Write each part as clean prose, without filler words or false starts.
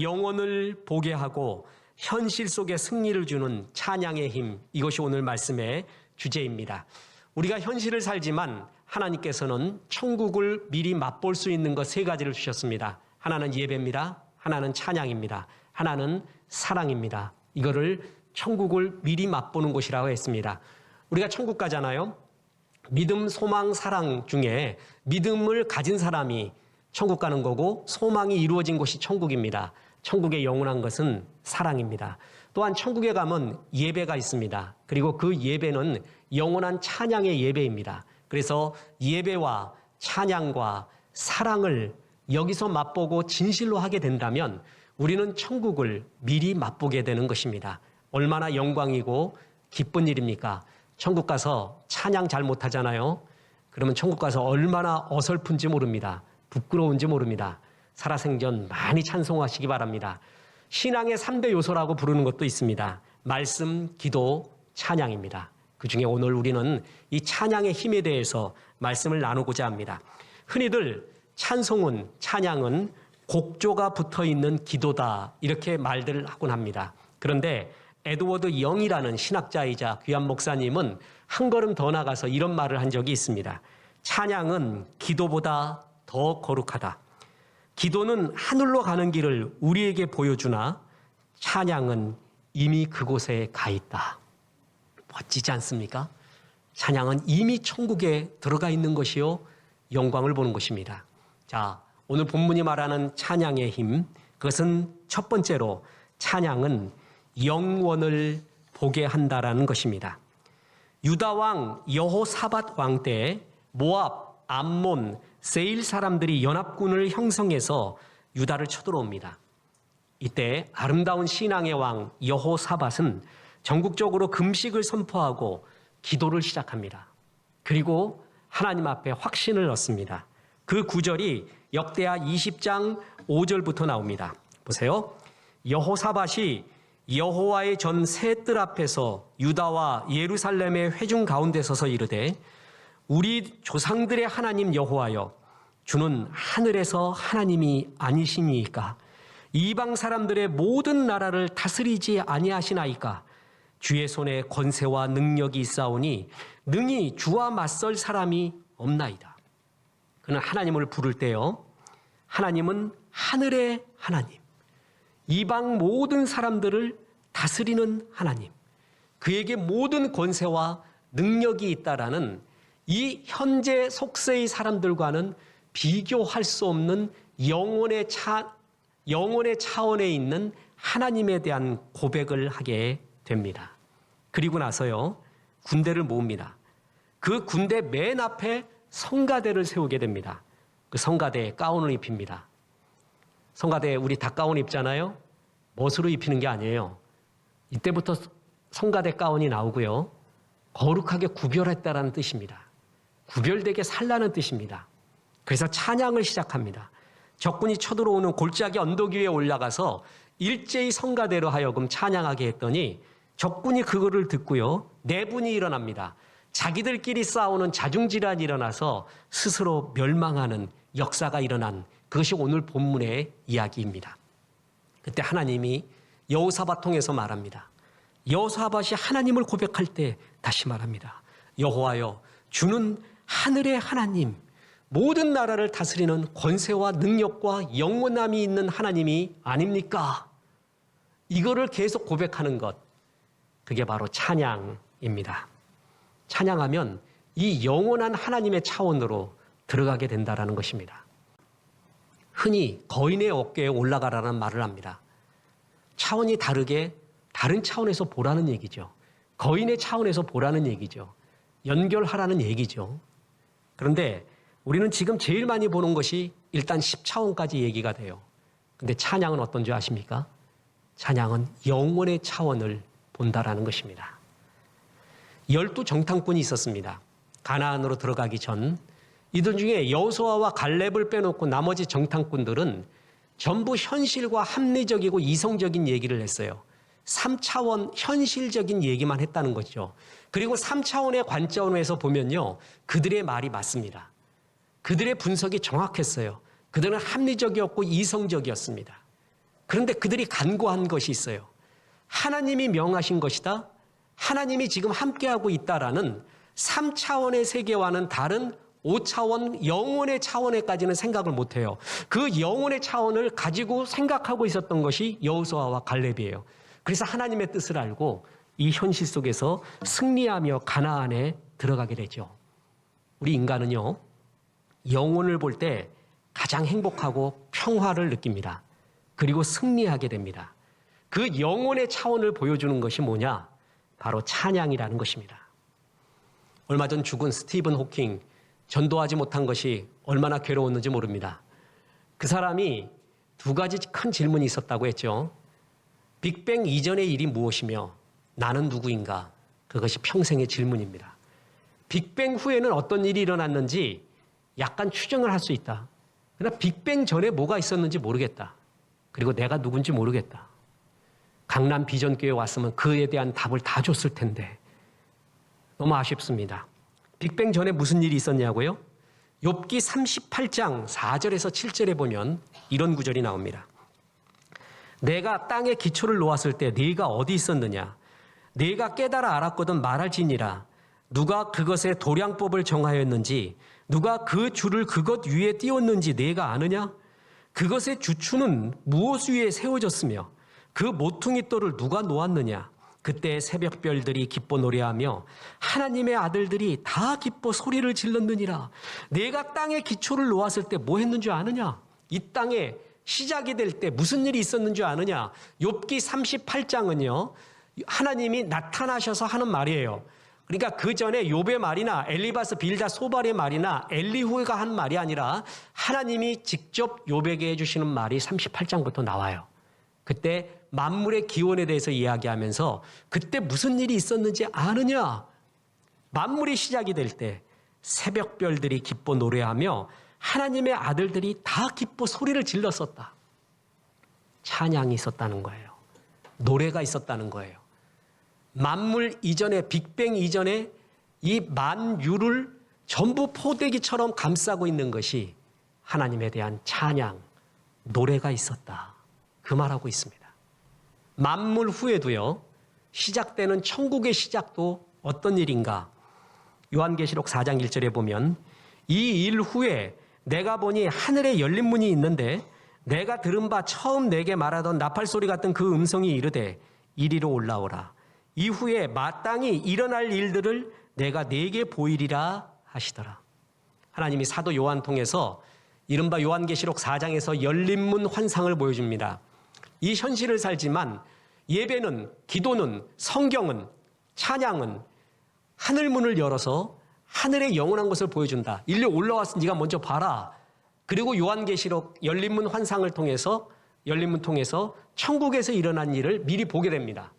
영혼을 보게 하고 현실 속에 승리를 주는 찬양의 힘, 이것이 오늘 말씀의 주제입니다. 우리가 현실을 살지만 하나님께서는 천국을 미리 맛볼 수 있는 것 세 가지를 주셨습니다. 하나는 예배입니다. 하나는 찬양입니다. 하나는 사랑입니다. 이거를 천국을 미리 맛보는 곳이라고 했습니다. 우리가 천국 가잖아요. 믿음, 소망, 사랑 중에 믿음을 가진 사람이 천국 가는 거고 소망이 이루어진 곳이 천국입니다. 천국의 영원한 것은 사랑입니다. 또한 천국에 가면 예배가 있습니다. 그리고 그 예배는 영원한 찬양의 예배입니다. 그래서 예배와 찬양과 사랑을 여기서 맛보고 진실로 하게 된다면 우리는 천국을 미리 맛보게 되는 것입니다. 얼마나 영광이고 기쁜 일입니까? 천국 가서 찬양 잘 못하잖아요. 그러면 천국 가서 얼마나 어설픈지 모릅니다. 부끄러운지 모릅니다. 살아생전 많이 찬송하시기 바랍니다. 신앙의 3대 요소라고 부르는 것도 있습니다. 말씀, 기도, 찬양입니다. 그중에 오늘 우리는 이 찬양의 힘에 대해서 말씀을 나누고자 합니다. 흔히들 찬송은, 찬양은 곡조가 붙어있는 기도다 이렇게 말들을 하곤 합니다. 그런데 에드워드 영이라는 신학자이자 귀한 목사님은 한 걸음 더 나가서 이런 말을 한 적이 있습니다. 찬양은 기도보다 더 거룩하다. 기도는 하늘로 가는 길을 우리에게 보여주나 찬양은 이미 그곳에 가 있다. 멋지지 않습니까? 찬양은 이미 천국에 들어가 있는 것이요 영광을 보는 것입니다. 자, 오늘 본문이 말하는 찬양의 힘, 그것은 첫 번째로 찬양은 영원을 보게 한다라는 것입니다. 유다 왕 여호사밧 왕 때 모압, 암몬, 세일 사람들이 연합군을 형성해서 유다를 쳐들어옵니다. 이때 아름다운 신앙의 왕 여호사밧은 전국적으로 금식을 선포하고 기도를 시작합니다. 그리고 하나님 앞에 확신을 얻습니다. 그 구절이 역대하 20장 5절부터 나옵니다. 보세요. 여호사밧이 여호와의 전 새 뜰 앞에서 유다와 예루살렘의 회중 가운데 서서 이르되 우리 조상들의 하나님 여호와여, 주는 하늘에서 하나님이 아니시니이까? 이방 사람들의 모든 나라를 다스리지 아니하시나이까? 주의 손에 권세와 능력이 있사오니 능히 주와 맞설 사람이 없나이다. 그는 하나님을 부를 때요, 하나님은 하늘의 하나님, 이방 모든 사람들을 다스리는 하나님, 그에게 모든 권세와 능력이 있다라는 이 현재 속세의 사람들과는 비교할 수 없는 영혼의 차원에 있는 하나님에 대한 고백을 하게 됩니다. 그리고 나서요, 군대를 모읍니다. 그 군대 맨 앞에 성가대를 세우게 됩니다. 그 성가대에 가운을 입힙니다. 성가대에 우리 다 가운 입잖아요. 멋으로 입히는 게 아니에요. 이때부터 성가대 가운이 나오고요. 거룩하게 구별했다라는 뜻입니다. 구별되게 살라는 뜻입니다. 그래서 찬양을 시작합니다. 적군이 쳐들어오는 골짜기 언덕 위에 올라가서 일제히 성가대로 하여금 찬양하게 했더니 적군이 그거를 듣고요, 내분이 일어납니다. 자기들끼리 싸우는 자중질환이 일어나서 스스로 멸망하는 역사가 일어난 그것이 오늘 본문의 이야기입니다. 그때 하나님이 여호사밧 통해서 말합니다. 여호사밧이 하나님을 고백할 때 다시 말합니다. 여호와여, 주는 하늘의 하나님, 모든 나라를 다스리는 권세와 능력과 영원함이 있는 하나님이 아닙니까? 이거를 계속 고백하는 것, 그게 바로 찬양입니다. 찬양하면 이 영원한 하나님의 차원으로 들어가게 된다는 것입니다. 흔히 거인의 어깨에 올라가라는 말을 합니다. 차원이 다르게 다른 차원에서 보라는 얘기죠. 거인의 차원에서 보라는 얘기죠. 연결하라는 얘기죠. 그런데 우리는 지금 제일 많이 보는 것이 일단 10차원까지 얘기가 돼요. 근데 찬양은 어떤 줄 아십니까? 찬양은 영원의 차원을 본다라는 것입니다. 12정탐꾼이 있었습니다. 가나안으로 들어가기 전 이들 중에 여호수아와 갈렙을 빼놓고 나머지 정탐꾼들은 전부 현실과 합리적이고 이성적인 얘기를 했어요. 3차원 현실적인 얘기만 했다는 거죠. 그리고 3차원의 관점에서 보면요, 그들의 말이 맞습니다. 그들의 분석이 정확했어요. 그들은 합리적이었고 이성적이었습니다. 그런데 그들이 간구한 것이 있어요. 하나님이 명하신 것이다. 하나님이 지금 함께하고 있다라는 3차원의 세계와는 다른 5차원 영혼의 차원에까지는 생각을 못해요. 그 영혼의 차원을 가지고 생각하고 있었던 것이 여호수아와 갈렙이에요. 그래서 하나님의 뜻을 알고 이 현실 속에서 승리하며 가나안에 들어가게 되죠. 우리 인간은요, 영혼을 볼 때 가장 행복하고 평화를 느낍니다. 그리고 승리하게 됩니다. 그 영혼의 차원을 보여주는 것이 뭐냐? 바로 찬양이라는 것입니다. 얼마 전 죽은 스티븐 호킹, 전도하지 못한 것이 얼마나 괴로웠는지 모릅니다. 그 사람이 두 가지 큰 질문이 있었다고 했죠. 빅뱅 이전의 일이 무엇이며 나는 누구인가? 그것이 평생의 질문입니다. 빅뱅 후에는 어떤 일이 일어났는지 약간 추정을 할 수 있다. 그러나 빅뱅 전에 뭐가 있었는지 모르겠다. 그리고 내가 누군지 모르겠다. 강남 비전교회에 왔으면 그에 대한 답을 다 줬을 텐데 너무 아쉽습니다. 빅뱅 전에 무슨 일이 있었냐고요? 욥기 38장 4절에서 7절에 보면 이런 구절이 나옵니다. 내가 땅에 기초를 놓았을 때 네가 어디 있었느냐? 네가 깨달아 알았거든 말할지니라. 누가 그것의 도량법을 정하였는지 누가 그 줄을 그것 위에 띄웠는지 네가 아느냐? 그것의 주추는 무엇 위에 세워졌으며 그 모퉁이 돌을 누가 놓았느냐? 그때 새벽별들이 기뻐 노래하며 하나님의 아들들이 다 기뻐 소리를 질렀느니라. 내가 땅에 기초를 놓았을 때 뭐 했는 줄 아느냐? 이 땅에 시작이 될 때 무슨 일이 있었는 줄 아느냐? 욥기 38장은요. 하나님이 나타나셔서 하는 말이에요. 그러니까 그 전에 욥의 말이나 엘리바스 빌다 소발의 말이나 엘리후가 한 말이 아니라 하나님이 직접 욥에게 해주시는 말이 38장부터 나와요. 그때 만물의 기원에 대해서 이야기하면서 그때 무슨 일이 있었는지 아느냐? 만물이 시작이 될 때 새벽별들이 기뻐 노래하며 하나님의 아들들이 다 기뻐 소리를 질렀었다. 찬양이 있었다는 거예요. 노래가 있었다는 거예요. 만물 이전에, 빅뱅 이전에 이 만유를 전부 포대기처럼 감싸고 있는 것이 하나님에 대한 찬양, 노래가 있었다. 그 말하고 있습니다. 만물 후에도요, 시작되는 천국의 시작도 어떤 일인가? 요한계시록 4장 1절에 보면 이 일 후에 내가 보니 하늘에 열린 문이 있는데 내가 들은 바 처음 내게 말하던 나팔소리 같은 그 음성이 이르되 이리로 올라오라. 이후에 마땅히 일어날 일들을 내가 네게 보이리라 하시더라. 하나님이 사도 요한 통해서 이른바 요한계시록 4장에서 열린 문 환상을 보여줍니다. 이 현실을 살지만 예배는, 기도는, 성경은, 찬양은 하늘문을 열어서 하늘의 영원한 것을 보여준다. 일로 올라왔으니 네가 먼저 봐라. 그리고 요한계시록 열린문 환상을 통해서 열린문 통해서 천국에서 일어난 일을 미리 보게 됩니다.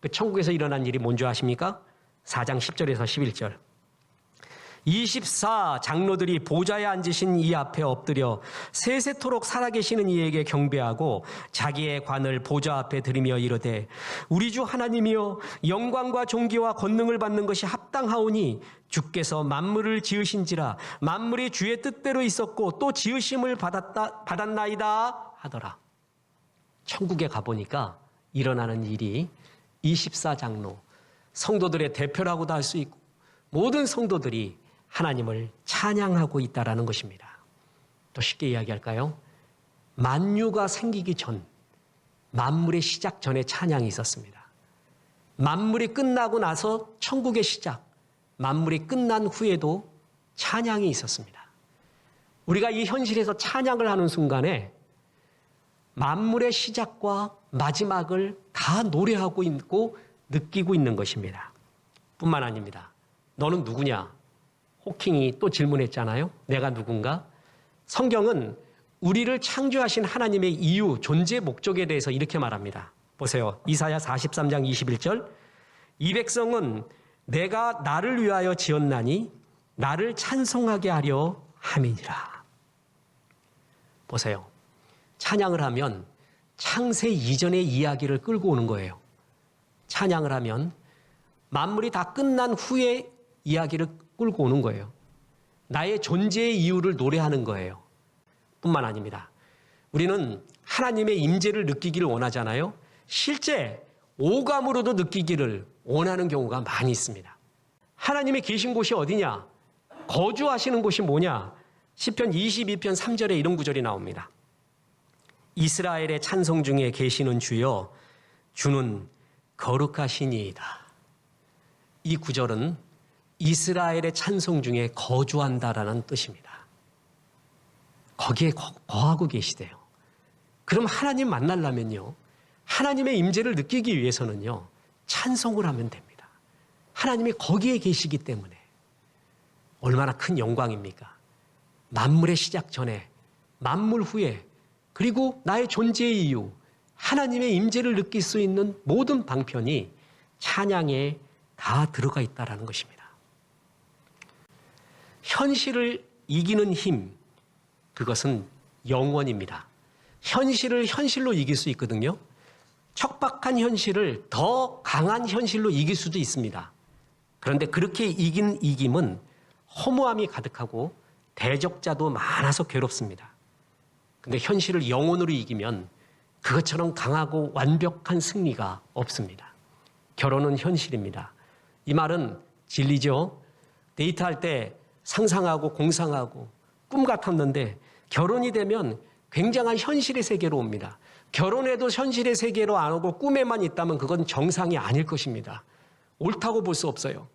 그 천국에서 일어난 일이 뭔지 아십니까? 4장 10절에서 11절. 24 장로들이 보좌에 앉으신 이 앞에 엎드려 세세토록 살아계시는 이에게 경배하고 자기의 관을 보좌 앞에 들이며 이르되 우리 주 하나님이여 영광과 존귀와 권능을 받는 것이 합당하오니 주께서 만물을 지으신지라 만물이 주의 뜻대로 있었고 또 지으심을 받았나이다 하더라. 천국에 가보니까 일어나는 일이 24 장로, 성도들의 대표라고도 할 수 있고 모든 성도들이 하나님을 찬양하고 있다는 것입니다. 또 쉽게 이야기할까요? 만유가 생기기 전, 만물의 시작 전에 찬양이 있었습니다. 만물이 끝나고 나서 천국의 시작, 만물이 끝난 후에도 찬양이 있었습니다. 우리가 이 현실에서 찬양을 하는 순간에 만물의 시작과 마지막을 다 노래하고 있고 느끼고 있는 것입니다. 뿐만 아닙니다. 너는 누구냐? 호킹이 또 질문했잖아요. 내가 누군가? 성경은 우리를 창조하신 하나님의 이유, 존재 목적에 대해서 이렇게 말합니다. 보세요. 이사야 43장 21절. 이 백성은 내가 나를 위하여 지었나니 나를 찬송하게 하려 함이니라. 보세요. 찬양을 하면 창세 이전의 이야기를 끌고 오는 거예요. 찬양을 하면 만물이 다 끝난 후에 이야기를 끌고 오는 거예요. 나의 존재의 이유를 노래하는 거예요. 뿐만 아닙니다. 우리는 하나님의 임재를 느끼기를 원하잖아요. 실제 오감으로도 느끼기를 원하는 경우가 많이 있습니다. 하나님의 계신 곳이 어디냐? 거주하시는 곳이 뭐냐? 시편 22편 3절에 이런 구절이 나옵니다. 이스라엘의 찬송 중에 계시는 주여, 주는 거룩하시니이다. 이 구절은 이스라엘의 찬송 중에 거주한다라는 뜻입니다. 거기에 거하고 계시대요. 그럼 하나님 만나려면요, 하나님의 임재를 느끼기 위해서는요, 찬송을 하면 됩니다. 하나님이 거기에 계시기 때문에. 얼마나 큰 영광입니까? 만물의 시작 전에, 만물 후에, 그리고 나의 존재의 이유, 하나님의 임재를 느낄 수 있는 모든 방편이 찬양에 다 들어가 있다는 것입니다. 현실을 이기는 힘, 그것은 영원입니다. 현실을 현실로 이길 수 있거든요. 척박한 현실을 더 강한 현실로 이길 수도 있습니다. 그런데 그렇게 이긴 이김은 허무함이 가득하고 대적자도 많아서 괴롭습니다. 근데 현실을 영혼으로 이기면 그것처럼 강하고 완벽한 승리가 없습니다. 결혼은 현실입니다. 이 말은 진리죠. 데이트할 때 상상하고 공상하고 꿈 같았는데 결혼이 되면 굉장한 현실의 세계로 옵니다. 결혼해도 현실의 세계로 안 오고 꿈에만 있다면 그건 정상이 아닐 것입니다. 옳다고 볼 수 없어요.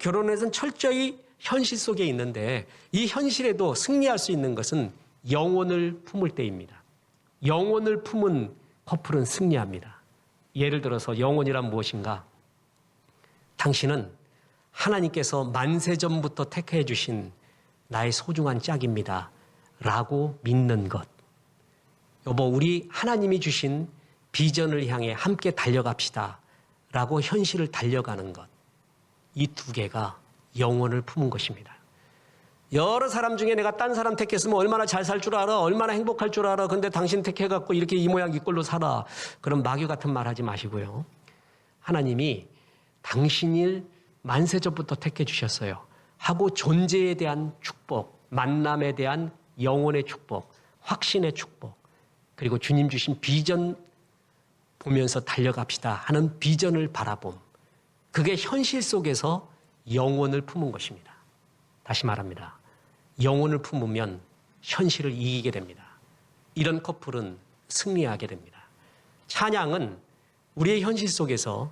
결혼에서는 철저히 현실 속에 있는데 이 현실에도 승리할 수 있는 것은 영혼을 품을 때입니다. 영혼을 품은 커플은 승리합니다. 예를 들어서 영혼이란 무엇인가? 당신은 하나님께서 만세전부터 택해 주신 나의 소중한 짝입니다. 라고 믿는 것. 여보, 우리 하나님이 주신 비전을 향해 함께 달려갑시다. 라고 현실을 달려가는 것. 이 두 개가 영혼을 품은 것입니다. 여러 사람 중에 내가 딴 사람 택했으면 얼마나 잘 살 줄 알아, 얼마나 행복할 줄 알아. 근데 당신 택해갖고 이렇게 이 모양 이 꼴로 살아. 그런 마귀 같은 말 하지 마시고요. 하나님이 당신을 만세전부터 택해 주셨어요. 하고 존재에 대한 축복, 만남에 대한 영혼의 축복, 확신의 축복, 그리고 주님 주신 비전 보면서 달려갑시다 하는 비전을 바라봄. 그게 현실 속에서 영혼을 품은 것입니다. 다시 말합니다. 영혼을 품으면 현실을 이기게 됩니다. 이런 커플은 승리하게 됩니다. 찬양은 우리의 현실 속에서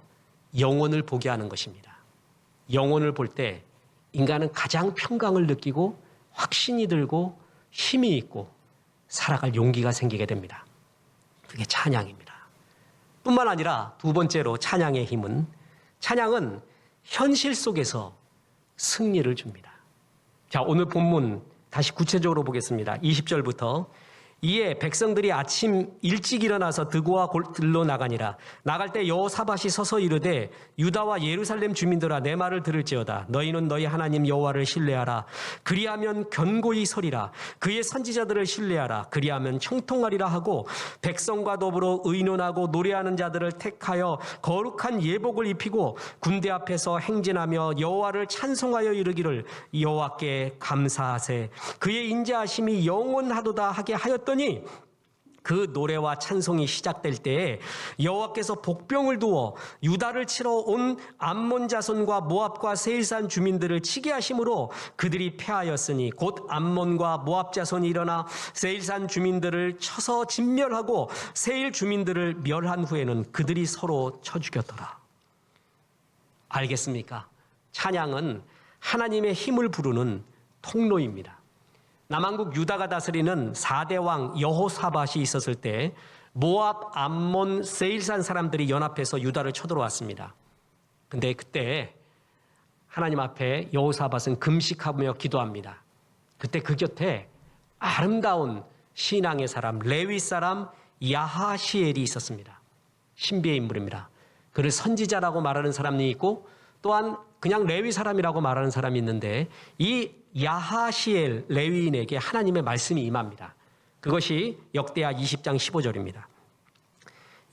영혼을 보게 하는 것입니다. 영혼을 볼 때 인간은 가장 평강을 느끼고 확신이 들고 힘이 있고 살아갈 용기가 생기게 됩니다. 그게 찬양입니다. 뿐만 아니라 두 번째로 찬양의 힘은, 찬양은 현실 속에서 승리를 줍니다. 자, 오늘 본문 다시 구체적으로 보겠습니다. 20절부터 이에 백성들이 아침 일찍 일어나서 드고와 들로 나가니라. 나갈 때 여호사밧이 서서 이르되 유다와 예루살렘 주민들아 내 말을 들을지어다. 너희는 너희 하나님 여호와를 신뢰하라. 그리하면 견고히 서리라. 그의 선지자들을 신뢰하라. 그리하면 형통하리라 하고 백성과 더불어 의논하고 노래하는 자들을 택하여 거룩한 예복을 입히고 군대 앞에서 행진하며 여호와를 찬송하여 이르기를 여호와께 감사하세. 그의 인자하심이 영원하도다 하게 하였더니 그 노래와 찬송이 시작될 때에 여호와께서 복병을 두어 유다를 치러 온 암몬 자손과 모압과 세일산 주민들을 치게 하심으로 그들이 패하였으니 곧 암몬과 모압 자손이 일어나 세일산 주민들을 쳐서 진멸하고 세일 주민들을 멸한 후에는 그들이 서로 쳐 죽였더라. 알겠습니까? 찬양은 하나님의 힘을 부르는 통로입니다. 남한국 유다가 다스리는 4대 왕 여호사밧이 있었을 때 모압, 암몬, 세일산 사람들이 연합해서 유다를 쳐들어왔습니다. 근데 그때 하나님 앞에 여호사밧은 금식하며 기도합니다. 그때 그 곁에 아름다운 신앙의 사람, 레위 사람 야하시엘이 있었습니다. 신비의 인물입니다. 그를 선지자라고 말하는 사람이 있고 또한 그냥 레위 사람이라고 말하는 사람이 있는데 이 야하시엘 레위인에게 하나님의 말씀이 임합니다. 그것이 역대하 20장 15절입니다.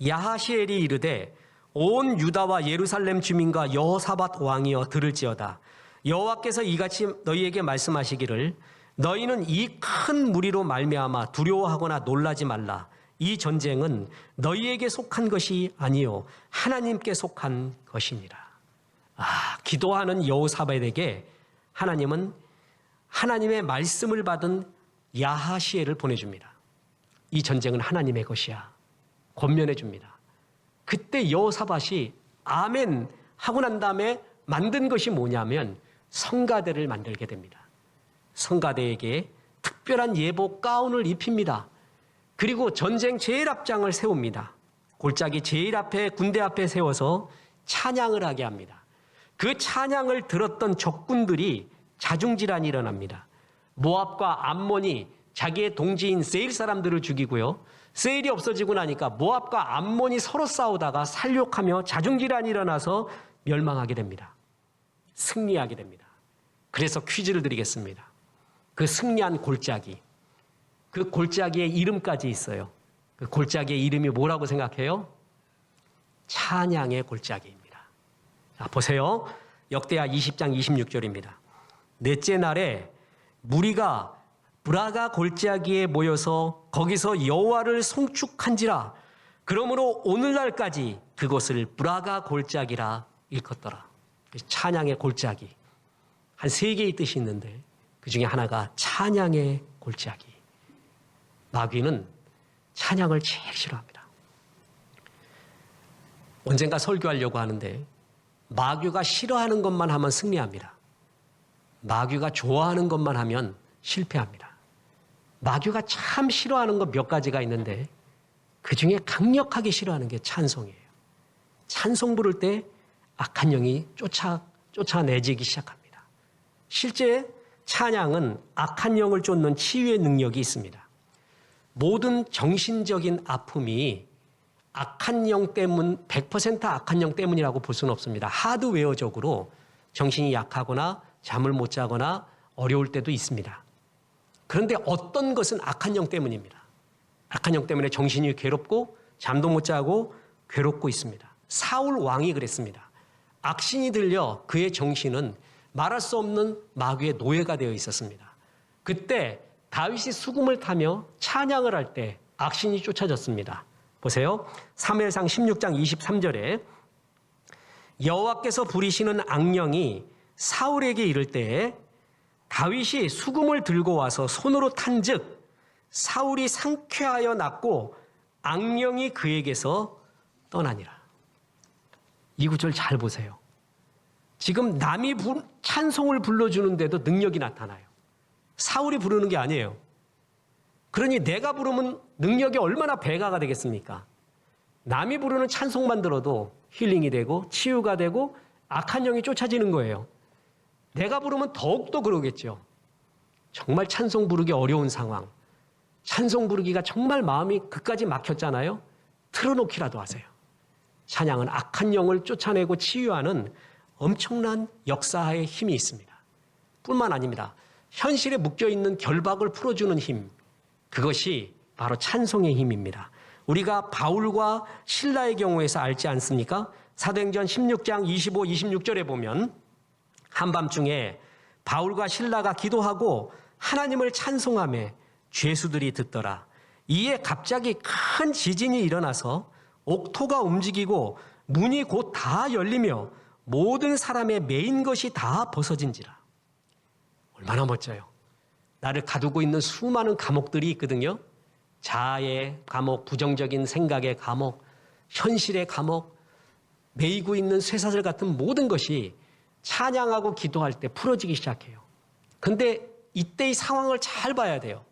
야하시엘이 이르되 온 유다와 예루살렘 주민과 여호사밧 왕이여 들을지어다. 여호와께서 이같이 너희에게 말씀하시기를 너희는 이 큰 무리로 말미암아 두려워하거나 놀라지 말라. 이 전쟁은 너희에게 속한 것이 아니요 하나님께 속한 것이니라. 기도하는 여호사밧에게 하나님은 하나님의 말씀을 받은 야하시엘을 보내줍니다. 이 전쟁은 하나님의 것이야. 권면해 줍니다. 그때 여호사밧이 아멘 하고 난 다음에 만든 것이 뭐냐면 성가대를 만들게 됩니다. 성가대에게 특별한 예복 가운을 입힙니다. 그리고 전쟁 제일 앞장을 세웁니다. 골짜기 제일 앞에 군대 앞에 세워서 찬양을 하게 합니다. 그 찬양을 들었던 적군들이 자중질환이 일어납니다. 모압과 암몬이 자기의 동지인 세일 사람들을 죽이고요. 세일이 없어지고 나니까 모압과 암몬이 서로 싸우다가 살욕하며 자중질환이 일어나서 멸망하게 됩니다. 승리하게 됩니다. 그래서 퀴즈를 드리겠습니다. 그 승리한 골짜기, 그 골짜기의 이름까지 있어요. 그 골짜기의 이름이 뭐라고 생각해요? 찬양의 골짜기입니다. 자, 보세요. 역대하 20장 26절입니다. 넷째 날에 무리가 브라가 골짜기에 모여서 거기서 여호와를 송축한지라. 그러므로 오늘날까지 그곳을 브라가 골짜기라 일컫더라. 찬양의 골짜기. 한 3개의 뜻이 있는데 그 중에 하나가 찬양의 골짜기. 마귀는 찬양을 제일 싫어합니다. 언젠가 설교하려고 하는데 마귀가 싫어하는 것만 하면 승리합니다. 마귀가 좋아하는 것만 하면 실패합니다. 마귀가 참 싫어하는 것 몇 가지가 있는데 그 중에 강력하게 싫어하는 게 찬송이에요. 찬송 부를 때 악한 영이 쫓아내지기 시작합니다. 실제 찬양은 악한 영을 쫓는 치유의 능력이 있습니다. 모든 정신적인 아픔이 악한 영 때문, 100% 악한 영 때문이라고 볼 수는 없습니다. 하드웨어적으로 정신이 약하거나 잠을 못 자거나 어려울 때도 있습니다. 그런데 어떤 것은 악한 영 때문입니다. 악한 영 때문에 정신이 괴롭고 잠도 못 자고 괴롭고 있습니다. 사울 왕이 그랬습니다. 악신이 들려 그의 정신은 말할 수 없는 마귀의 노예가 되어 있었습니다. 그때 다윗이 수금을 타며 찬양을 할 때 악신이 쫓아졌습니다. 보세요. 사무엘상 16장 23절에 여호와께서 부리시는 악령이 사울에게 이를 때에 다윗이 수금을 들고 와서 손으로 탄즉 사울이 상쾌하여 났고 악령이 그에게서 떠나니라. 이 구절 잘 보세요. 지금 남이 찬송을 불러주는데도 능력이 나타나요. 사울이 부르는 게 아니에요. 그러니 내가 부르면 능력이 얼마나 배가가 되겠습니까? 남이 부르는 찬송만 들어도 힐링이 되고 치유가 되고 악한 영이 쫓아지는 거예요. 내가 부르면 더욱더 그러겠죠. 정말 찬송 부르기 어려운 상황. 찬송 부르기가 정말 마음이 그까지 막혔잖아요. 틀어놓기라도 하세요. 찬양은 악한 영을 쫓아내고 치유하는 엄청난 역사의 힘이 있습니다. 뿐만 아닙니다. 현실에 묶여있는 결박을 풀어주는 힘, 그것이 바로 찬송의 힘입니다. 우리가 바울과 실라의 경우에서 알지 않습니까? 사도행전 16장 25, 26절에 보면 한밤중에 바울과 실라가 기도하고 하나님을 찬송하며 죄수들이 듣더라. 이에 갑자기 큰 지진이 일어나서 옥토가 움직이고 문이 곧 다 열리며 모든 사람의 매인 것이 다 벗어진지라. 얼마나 멋져요. 나를 가두고 있는 수많은 감옥들이 있거든요. 자아의 감옥, 부정적인 생각의 감옥, 현실의 감옥, 매이고 있는 쇠사슬 같은 모든 것이 찬양하고 기도할 때 풀어지기 시작해요. 근데 이때의 상황을 잘 봐야 돼요.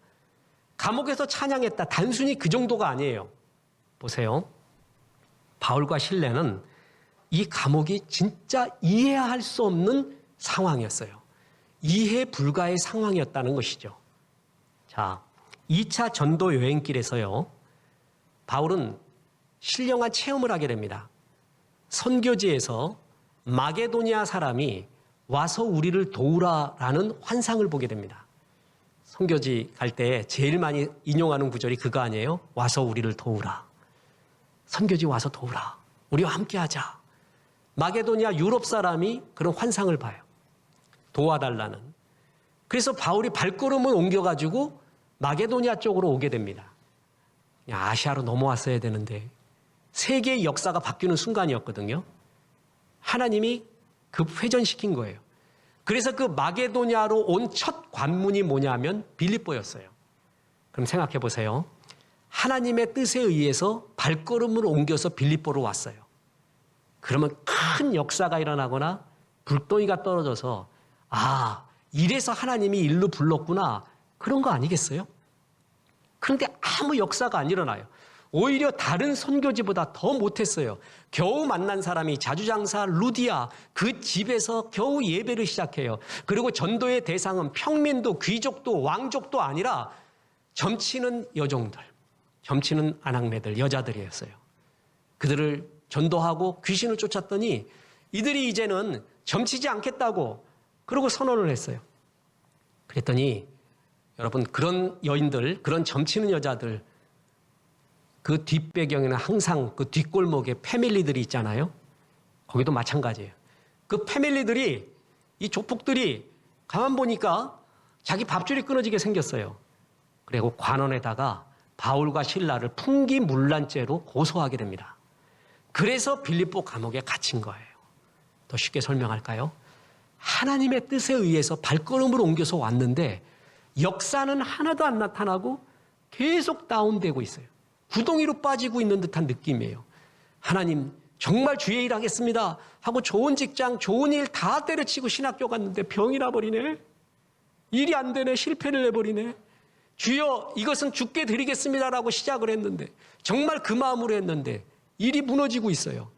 감옥에서 찬양했다. 단순히 그 정도가 아니에요. 보세요. 바울과 실레는 이 감옥이 진짜 이해할 수 없는 상황이었어요. 이해 불가의 상황이었다는 것이죠. 자, 2차 전도 여행길에서요. 바울은 신령한 체험을 하게 됩니다. 선교지에서 마게도니아 사람이 와서 우리를 도우라라는 환상을 보게 됩니다. 선교지 갈 때 제일 많이 인용하는 구절이 그거 아니에요? 와서 우리를 도우라. 선교지 와서 도우라. 우리와 함께하자. 마게도니아 유럽 사람이 그런 환상을 봐요. 도와달라는. 그래서 바울이 발걸음을 옮겨가지고 마게도니아 쪽으로 오게 됩니다. 아시아로 넘어왔어야 되는데 세계의 역사가 바뀌는 순간이었거든요. 하나님이 급회전시킨 거예요. 그래서 그 마게도니아로 온 첫 관문이 뭐냐면 빌립보였어요. 그럼 생각해 보세요. 하나님의 뜻에 의해서 발걸음을 옮겨서 빌립보로 왔어요. 그러면 큰 역사가 일어나거나 불덩이가 떨어져서 이래서 하나님이 일로 불렀구나 그런 거 아니겠어요? 그런데 아무 역사가 안 일어나요. 오히려 다른 선교지보다 더 못했어요. 겨우 만난 사람이 자주장사 루디아 그 집에서 겨우 예배를 시작해요. 그리고 전도의 대상은 평민도 귀족도 왕족도 아니라 점치는 여종들, 점치는 아낙네들, 여자들이었어요. 그들을 전도하고 귀신을 쫓았더니 이들이 이제는 점치지 않겠다고 그러고 선언을 했어요. 그랬더니 여러분 그런 여인들, 그런 점치는 여자들 그 뒷배경에는 항상 그 뒷골목에 패밀리들이 있잖아요. 거기도 마찬가지예요. 그 패밀리들이 이 조폭들이 가만 보니까 자기 밥줄이 끊어지게 생겼어요. 그리고 관원에다가 바울과 실라를 풍기문란죄로 고소하게 됩니다. 그래서 빌립보 감옥에 갇힌 거예요. 더 쉽게 설명할까요? 하나님의 뜻에 의해서 발걸음을 옮겨서 왔는데 역사는 하나도 안 나타나고 계속 다운되고 있어요. 구덩이로 빠지고 있는 듯한 느낌이에요. 하나님 정말 주의 일 하겠습니다 하고 좋은 직장 좋은 일 다 때려치고 신학교 갔는데 병이 나버리네. 일이 안 되네. 실패를 해버리네. 주여 이것은 주께 드리겠습니다라고 시작을 했는데 정말 그 마음으로 했는데 일이 무너지고 있어요.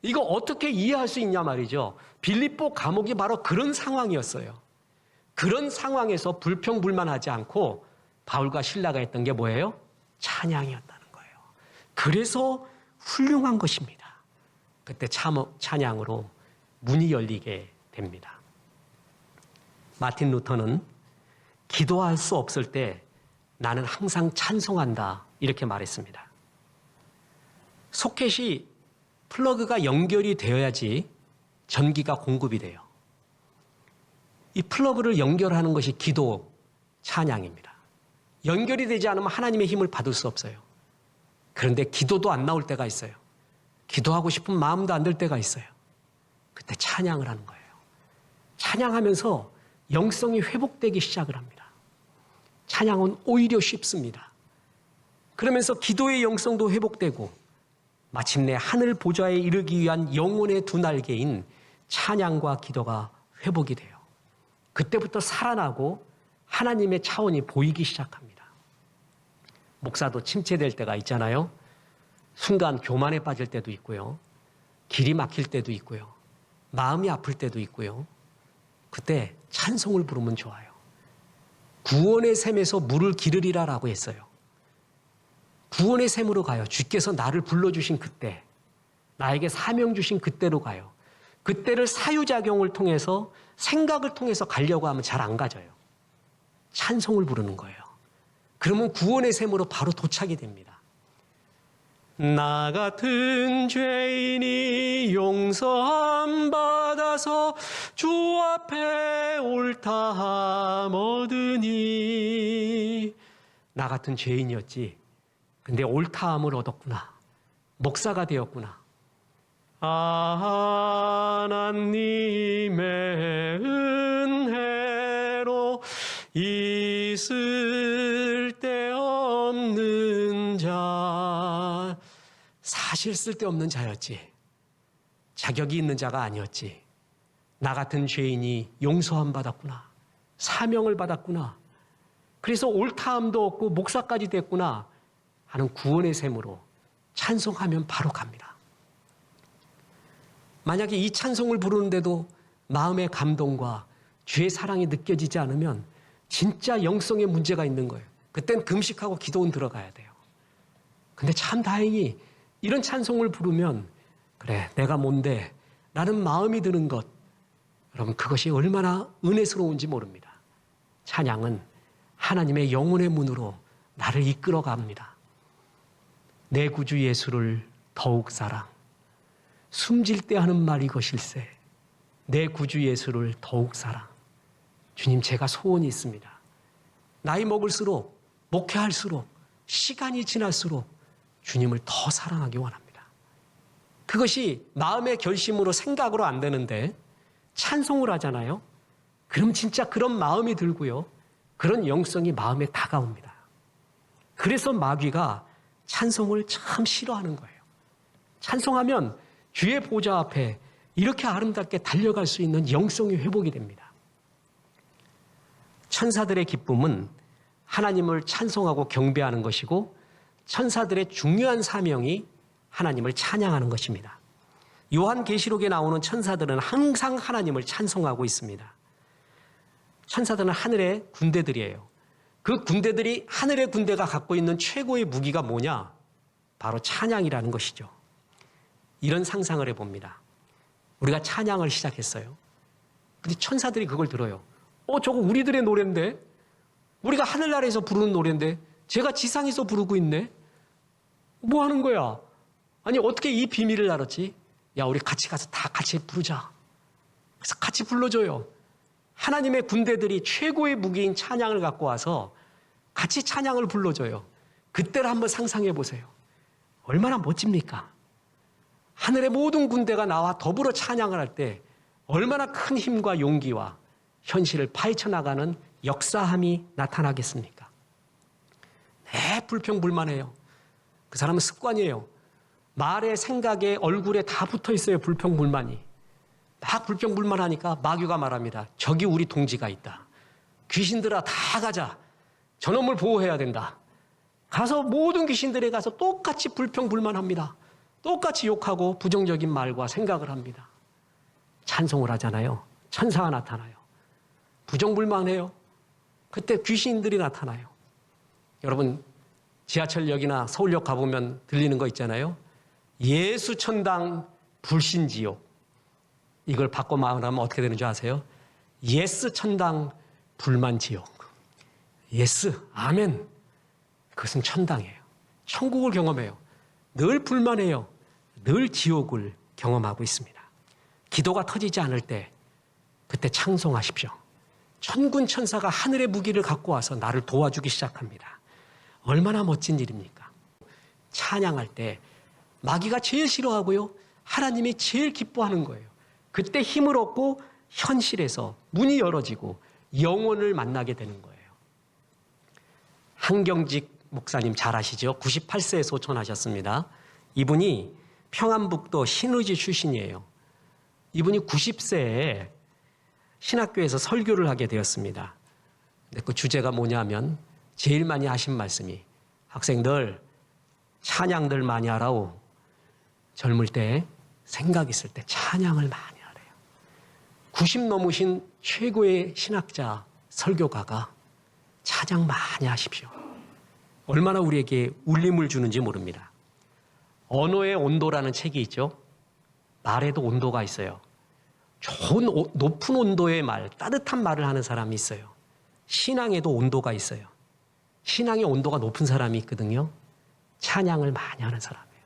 이거 어떻게 이해할 수 있냐 말이죠. 빌립보 감옥이 바로 그런 상황이었어요. 그런 상황에서 불평불만하지 않고 바울과 실라가 했던 게 뭐예요? 찬양이었다는 거예요. 그래서 훌륭한 것입니다. 그때 찬양으로 문이 열리게 됩니다. 마틴 루터는 기도할 수 없을 때 나는 항상 찬송한다 이렇게 말했습니다. 소켓이 플러그가 연결이 되어야지 전기가 공급이 돼요. 이 플러그를 연결하는 것이 기도 찬양입니다. 연결이 되지 않으면 하나님의 힘을 받을 수 없어요. 그런데 기도도 안 나올 때가 있어요. 기도하고 싶은 마음도 안 들 때가 있어요. 그때 찬양을 하는 거예요. 찬양하면서 영성이 회복되기 시작을 합니다. 찬양은 오히려 쉽습니다. 그러면서 기도의 영성도 회복되고 마침내 하늘 보좌에 이르기 위한 영혼의 두 날개인 찬양과 기도가 회복이 돼요. 그때부터 살아나고 하나님의 차원이 보이기 시작합니다. 목사도 침체될 때가 있잖아요. 순간 교만에 빠질 때도 있고요. 길이 막힐 때도 있고요. 마음이 아플 때도 있고요. 그때 찬송을 부르면 좋아요. 구원의 샘에서 물을 기르리라라고 했어요. 구원의 샘으로 가요. 주께서 나를 불러주신 그때, 나에게 사명 주신 그때로 가요. 그때를 사유작용을 통해서 생각을 통해서 가려고 하면 잘 안 가져요. 찬송을 부르는 거예요. 그러면 구원의 샘으로 바로 도착이 됩니다. 나 같은 죄인이 용서함 받아서 주 앞에 옳다함 얻으니 나 같은 죄인이었지. 근데 옳다함을 얻었구나. 목사가 되었구나. 하나님의 은혜로 있을 데 없는 자. 사실 쓸데없는 자였지. 자격이 있는 자가 아니었지. 나 같은 죄인이 용서함 받았구나. 사명을 받았구나. 그래서 옳다함도 얻고 목사까지 됐구나 하는 구원의 샘으로 찬송하면 바로 갑니다. 만약에 이 찬송을 부르는데도 마음의 감동과 주의 사랑이 느껴지지 않으면 진짜 영성에 문제가 있는 거예요. 그땐 금식하고 기도는 들어가야 돼요. 근데 참 다행히 이런 찬송을 부르면 그래 내가 뭔데 라는 마음이 드는 것, 여러분 그것이 얼마나 은혜스러운지 모릅니다. 찬양은 하나님의 영혼의 문으로 나를 이끌어갑니다. 내 구주 예수를 더욱 사랑. 숨질 때 하는 말 이것일세. 내 구주 예수를 더욱 사랑. 주님, 제가 소원이 있습니다. 나이 먹을수록, 목회할수록, 시간이 지날수록 주님을 더 사랑하기 원합니다. 그것이 마음의 결심으로 생각으로 안 되는데 찬송을 하잖아요. 그럼 진짜 그런 마음이 들고요. 그런 영성이 마음에 다가옵니다. 그래서 마귀가 찬송을 참 싫어하는 거예요. 찬송하면 주의 보좌 앞에 이렇게 아름답게 달려갈 수 있는 영성이 회복이 됩니다. 천사들의 기쁨은 하나님을 찬송하고 경배하는 것이고 천사들의 중요한 사명이 하나님을 찬양하는 것입니다. 요한계시록에 나오는 천사들은 항상 하나님을 찬송하고 있습니다. 천사들은 하늘의 군대들이에요. 그 군대들이 하늘의 군대가 갖고 있는 최고의 무기가 뭐냐? 바로 찬양이라는 것이죠. 이런 상상을 해봅니다. 우리가 찬양을 시작했어요. 근데 천사들이 그걸 들어요. 저거 우리들의 노래인데? 우리가 하늘나라에서 부르는 노래인데 제가 지상에서 부르고 있네? 뭐 하는 거야? 아니 어떻게 이 비밀을 알았지? 야, 우리 같이 가서 다 같이 부르자. 그래서 같이 불러줘요. 하나님의 군대들이 최고의 무기인 찬양을 갖고 와서 같이 찬양을 불러줘요. 그때를 한번 상상해 보세요. 얼마나 멋집니까? 하늘의 모든 군대가 나와 더불어 찬양을 할 때 얼마나 큰 힘과 용기와 현실을 파헤쳐 나가는 역사함이 나타나겠습니까? 네, 불평불만해요. 그 사람은 습관이에요. 말에, 생각에, 얼굴에 다 붙어 있어요. 불평불만이. 막 불평불만하니까 마귀가 말합니다. 저기 우리 동지가 있다. 귀신들아 다 가자. 저놈을 보호해야 된다. 가서 모든 귀신들에 가서 똑같이 불평불만합니다. 똑같이 욕하고 부정적인 말과 생각을 합니다. 찬송을 하잖아요. 천사가 나타나요. 부정불만해요. 그때 귀신들이 나타나요. 여러분 지하철역이나 서울역 가보면 들리는 거 있잖아요. 예수천당 불신지옥. 이걸 바꿔 말하면 어떻게 되는 줄 아세요? 예스 천당 불만지옥. 예스, 아멘. 그것은 천당이에요. 천국을 경험해요. 늘 불만해요. 늘 지옥을 경험하고 있습니다. 기도가 터지지 않을 때 그때 찬송하십시오. 천군 천사가 하늘의 무기를 갖고 와서 나를 도와주기 시작합니다. 얼마나 멋진 일입니까? 찬양할 때 마귀가 제일 싫어하고요. 하나님이 제일 기뻐하는 거예요. 그때 힘을 얻고 현실에서 문이 열어지고 영혼을 만나게 되는 거예요. 한경직 목사님 잘 아시죠? 98세에 소천하셨습니다. 이분이 평안북도 신의지 출신이에요. 이분이 90세에 신학교에서 설교를 하게 되었습니다. 근데 그 주제가 뭐냐면 제일 많이 하신 말씀이 학생들 찬양들 많이 하라오. 젊을 때 생각 있을 때 찬양을 많이 하래요. 90 넘으신 최고의 신학자 설교가가 찬양 많이 하십시오. 얼마나 우리에게 울림을 주는지 모릅니다. 언어의 온도라는 책이 있죠. 말에도 온도가 있어요. 좋은 높은 온도의 말, 따뜻한 말을 하는 사람이 있어요. 신앙에도 온도가 있어요. 신앙의 온도가 높은 사람이 있거든요. 찬양을 많이 하는 사람이에요.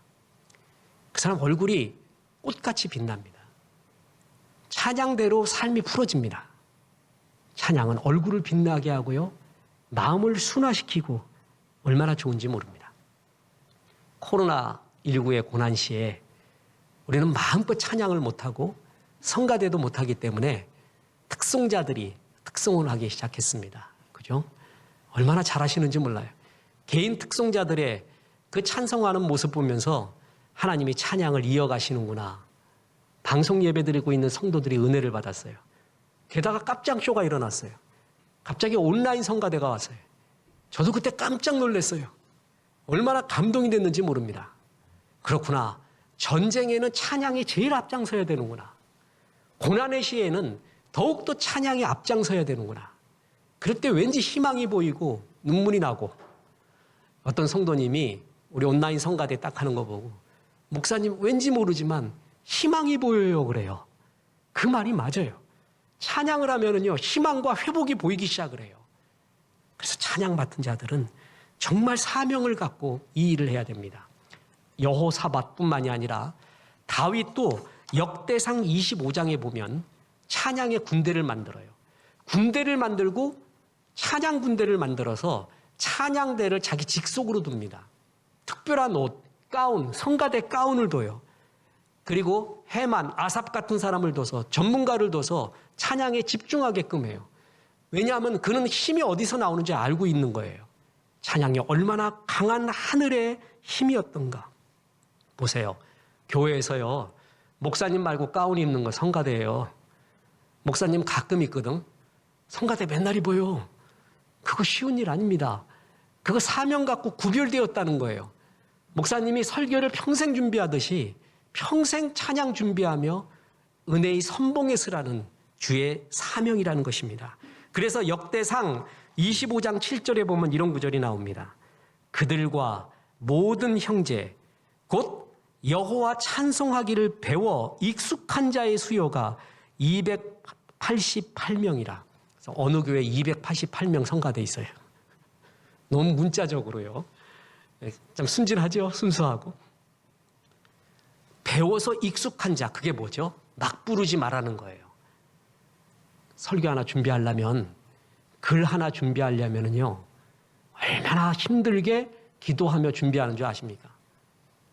그 사람 얼굴이 꽃같이 빛납니다. 찬양대로 삶이 풀어집니다. 찬양은 얼굴을 빛나게 하고요. 마음을 순화시키고 얼마나 좋은지 모릅니다. 코로나19의 고난 시에 우리는 마음껏 찬양을 못하고 성가대도 못하기 때문에 특송자들이 특송을 하기 시작했습니다. 그죠? 얼마나 잘하시는지 몰라요. 개인 특송자들의 그 찬송하는 모습 보면서 하나님이 찬양을 이어가시는구나. 방송 예배 드리고 있는 성도들이 은혜를 받았어요. 게다가 깜짝쇼가 일어났어요. 갑자기 온라인 성가대가 왔어요. 저도 그때 깜짝 놀랐어요. 얼마나 감동이 됐는지 모릅니다. 그렇구나. 전쟁에는 찬양이 제일 앞장서야 되는구나. 고난의 시에는 더욱더 찬양이 앞장서야 되는구나. 그럴 때 왠지 희망이 보이고 눈물이 나고 어떤 성도님이 우리 온라인 성가대 딱 하는 거 보고 목사님 왠지 모르지만 희망이 보여요 그래요. 그 말이 맞아요. 찬양을 하면은요 희망과 회복이 보이기 시작을 해요. 그래서 찬양 맡은 자들은 정말 사명을 갖고 이 일을 해야 됩니다. 여호사밧뿐만이 아니라 다윗도 역대상 25장에 보면 찬양의 군대를 만들어요. 군대를 만들고 찬양 군대를 만들어서 찬양대를 자기 직속으로 둡니다. 특별한 옷, 가운, 성가대 가운을 둬요. 그리고 해만, 아삽 같은 사람을 둬서 전문가를 둬서 찬양에 집중하게끔 해요. 왜냐하면 그는 힘이 어디서 나오는지 알고 있는 거예요. 찬양이 얼마나 강한 하늘의 힘이었던가. 보세요. 교회에서요. 목사님 말고 가운 입는 거 성가대예요. 목사님 가끔 있거든. 성가대 맨날 입어요. 그거 쉬운 일 아닙니다. 그거 사명 갖고 구별되었다는 거예요. 목사님이 설교를 평생 준비하듯이 평생 찬양 준비하며 은혜의 선봉에 서라는 주의 사명이라는 것입니다. 그래서 역대상 25장 7절에 보면 이런 구절이 나옵니다. 그들과 모든 형제 곧 여호와 찬송하기를 배워 익숙한 자의 수요가 288명이라. 그래서 어느 교회 288명 성가돼 있어요. 너무 문자적으로요. 좀 순진하죠? 순수하고. 배워서 익숙한 자, 그게 뭐죠? 막 부르지 말라는 거예요. 설교 하나 준비하려면, 글 하나 준비하려면요, 얼마나 힘들게 기도하며 준비하는 줄 아십니까?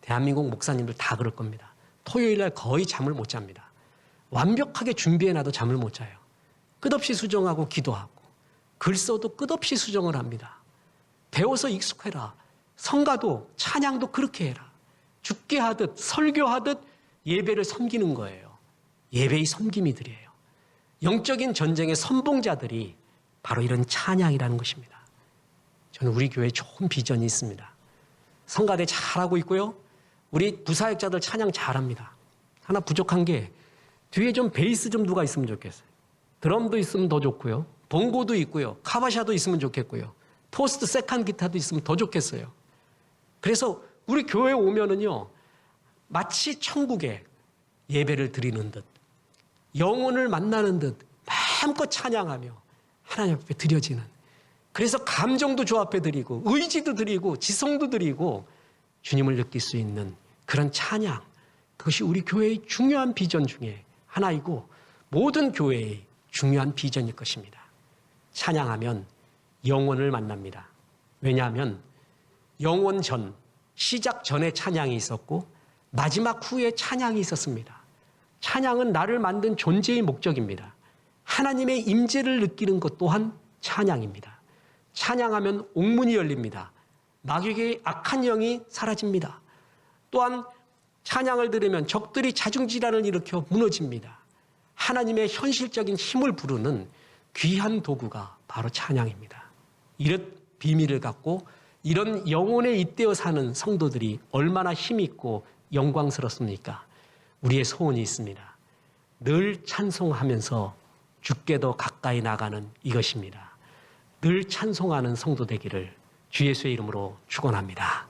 대한민국 목사님들 다 그럴 겁니다. 토요일날 거의 잠을 못 잡니다. 완벽하게 준비해놔도 잠을 못 자요. 끝없이 수정하고 기도하고, 글 써도 끝없이 수정을 합니다. 배워서 익숙해라. 성가도 찬양도 그렇게 해라. 죽게 하듯 설교하듯 예배를 섬기는 거예요. 예배의 섬김이들이에요. 영적인 전쟁의 선봉자들이 바로 이런 찬양이라는 것입니다. 저는 우리 교회에 좋은 비전이 있습니다. 성가대 잘하고 있고요. 우리 부사역자들 찬양 잘합니다. 하나 부족한 게 뒤에 좀 베이스 좀 누가 있으면 좋겠어요. 드럼도 있으면 더 좋고요. 봉고도 있고요. 카바샤도 있으면 좋겠고요. 포스트 세컨 기타도 있으면 더 좋겠어요. 그래서 우리 교회에 오면은요, 마치 천국에 예배를 드리는 듯, 영혼을 만나는 듯 마음껏 찬양하며 하나님 앞에 드려지는, 그래서 감정도 조합해 드리고 의지도 드리고 지성도 드리고 주님을 느낄 수 있는 그런 찬양, 그것이 우리 교회의 중요한 비전 중에 하나이고 모든 교회의 중요한 비전일 것입니다. 찬양하면 영혼을 만납니다. 왜냐하면 영원 전, 시작 전에 찬양이 있었고 마지막 후에 찬양이 있었습니다. 찬양은 나를 만든 존재의 목적입니다. 하나님의 임재를 느끼는 것 또한 찬양입니다. 찬양하면 옥문이 열립니다. 마귀의 악한 영이 사라집니다. 또한 찬양을 들으면 적들이 자중질환을 일으켜 무너집니다. 하나님의 현실적인 힘을 부르는 귀한 도구가 바로 찬양입니다. 이런 비밀을 갖고 이런 영혼에 잇대어 사는 성도들이 얼마나 힘있고 영광스럽습니까? 우리의 소원이 있습니다. 늘 찬송하면서 주께 더 가까이 나가는 이것입니다. 늘 찬송하는 성도 되기를 주 예수의 이름으로 축원합니다.